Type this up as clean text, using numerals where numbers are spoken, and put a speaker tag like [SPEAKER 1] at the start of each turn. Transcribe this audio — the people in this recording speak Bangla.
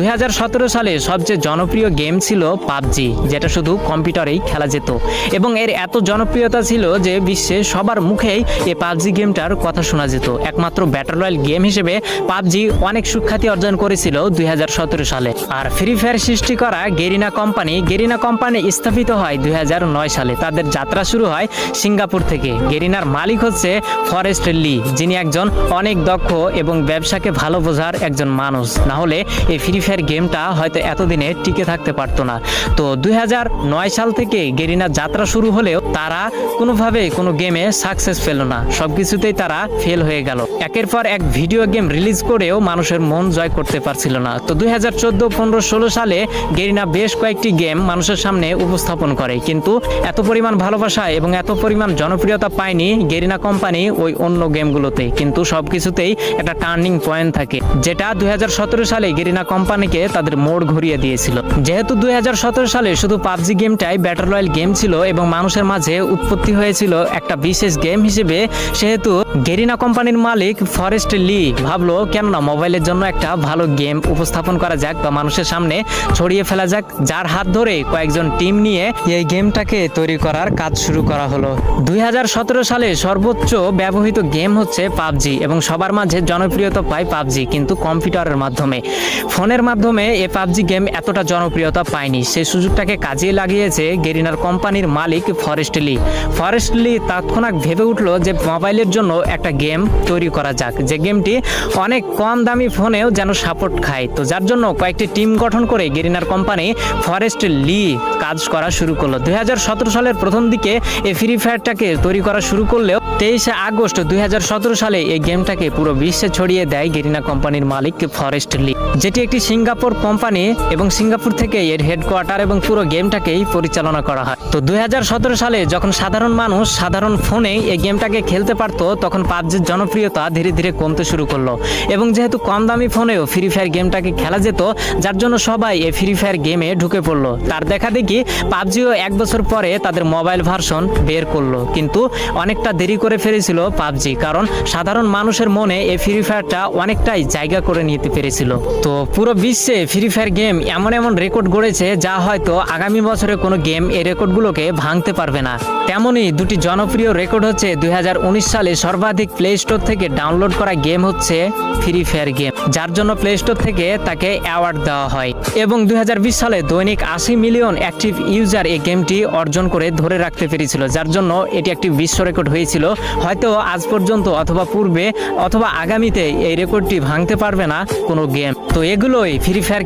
[SPEAKER 1] 2017 সালে সবচেয়ে জনপ্রিয় গেম ছিল পাবজি, যেটা শুধু কম্পিউটারেই খেলা যেত এবং এর এত জনপ্রিয়তা ছিল যে বিশ্বে সবার মুখেই এই পাবজি গেমটার কথা শোনা যেত। একমাত্র ব্যাটল রয়্যাল গেম হিসেবে পাবজি অনেক সুখ্যাতি অর্জন করেছিল 2017 সালে। আর ফ্রি ফায়ার সৃষ্টি করা গেরিনা কোম্পানি স্থাপিত হয় 2009 সালে। তাদের যাত্রা শুরু হয় সিঙ্গাপুর থেকে। গেরিনার মালিক হচ্ছে ফরেস্ট লি, যিনি একজন অনেক দক্ষ এবং ব্যবসাকে ভালো বোঝার একজন মানুষ। না হলে এই ফ্রি ফায়ার গেমটা হয়তো এতদিনে টিকে থাকতে পারতো না। তো 2009 সাল থেকে গেরিনার যাত্রা শুরু হলেও তারা কোনোভাবে কোনো গেমে সাকসেস পেল না, সবকিছুতেই তারা ফেল হয়ে গেল। একের পর এক ভিডিও গেম রিলিজ করেও মানুষের মন জয় করতে পারছিল না। তো 2014, 15, 16 সালে গেরিনা বেশ কয়েকটি গেম মানুষের সামনে উপস্থাপন করে, কিন্তু এত পরিমাণ ভালোবাসা এবং এত পরিমাণ জনপ্রিয়তা পায়নি গেরিনা কোম্পানি ওই অন্য গেমগুলোতে। কিন্তু সবকিছুতেই একটা টার্নিং পয়েন্ট থাকে, যেটা 2017 সালে গেরিনা কোম্পানিকে তাদের মোড় ঘুরিয়ে দিয়েছিল। যেহেতু 2017 সালে শুধু পাবজি গেমটাই ব্যাটল রয়্যাল গেম ছিল এবং মানুষের মাঝে উৎপত্তি হয়েছিল একটা বিশেষ গেম হিসেবে, সেহেতু গেরিনা কোম্পানির মালিক ফরেস্ট লি ভাবলো কেননা মোবাইলের জন্য একটা ভালো গেম উপস্থাপন করা যাক বা মানুষের সামনে ছড়িয়ে ফেলা যাক, যার হাত ধরে কয়েকজন টিম নিয়ে এই গেমটাকে তৈরি করার কাজ শুরু করা হলো। 2017 সালে সর্বোচ্চ ব্যবহৃত গেম হচ্ছে পাবজি এবং সবার মাঝে জনপ্রিয়তা পায় পাবজি, কিন্তু কম্পিউটারের মাধ্যমে। ফোনের মাধ্যমে এই পাবজি গেম এতটা জনপ্রিয়তা পায়নি। সেই সুযোগটাকে কাজে লাগিয়েছে গেরিনার কোম্পানির মালিক ফরেস্ট লি তৎক্ষণাৎ ভেবে উঠলো যে মোবাইলের জন্য একটা গেম তৈরি করা যাক, যে গেমটি অনেক কম দামি ফোনেও যেন সাপোর্ট খায়। তো যার জন্য কয়েকটি টিম গঠন করে গেরিনার কোম্পানি ফরেস্ট লি কাজ করা শুরু করলো। 2017 সালের প্রথম দিকে এই ফ্রি ফায়ারটাকে তৈরি করা শুরু করলেও 23 আগস্ট 2017 সালে এই গেমটাকে পুরো বিশ্বে ছড়িয়ে দেয় গেরিনা কোম্পানির মালিক ফরেস্ট লি, যেটি একটি সিঙ্গাপুর কোম্পানি এবং সিঙ্গাপুর থেকে এর হেডকোয়ার্টার এবং পুরো গেমটাকেই পরিচালনা করা হয়। তো 2017 সালে যখন সাধারণ মানুষ সাধারণ ফোনে এই গেমটাকে খেলতে পারতো, তখন পাবজির জনপ্রিয়তা ধীরে ধীরে কমতে শুরু করলো এবং যেহেতু কম দামি ফোনেও ফ্রি ফায়ার গেমটাকে খেলা যেত, যার জন্য সবাই এই ফ্রি ফায়ার গেমে ঢুকে পড়লো। তার দেখা দেখি পাবজিও 1 বছর পরে তাদের মোবাইল ভার্সন বের করলো, কিন্তু অনেকটা দেরি করে ফেলেছিল পাবজি, কারণ সাধারণ মানুষের মনে এই ফ্রি ফায়ারটা অনেকটাই জায়গা করে নিতে পেরেছিল। তো পুরো বিশ্বে ফ্রি ফায়ার গেম এমন এমন রেকর্ড গড়েছে যা হয়তো আগামী বছরে কোনো গেম এই রেকর্ডগুলোকে ভাঙতে পারবে না। তেমনই দুটি জনপ্রিয় রেকর্ড হচ্ছে 2019 সালে সর্বাধিক প্লে স্টোর থেকে ডাউনলোড করা গেম হচ্ছে ফ্রি ফায়ার গেম, যার জন্য প্লে স্টোর থেকে তাকে অ্যাওয়ার্ড দেওয়া হয়, এবং 2020 সালে দৈনিক 80 মিলিয়ন অ্যাক্টিভ ইউজার এই গেমটি অর্জন করে ধরে রাখতে পেরেছিল, যার জন্য এটি একটি বিশ্ব রেকর্ড হয়েছিল। হয়তো আজ পর্যন্ত অথবা পূর্বে অথবা আগামীতে এই রেকর্ডটি ভাঙতে পারবে না কোনো গেম। তো এগুলোই ফ্রি ফায়ার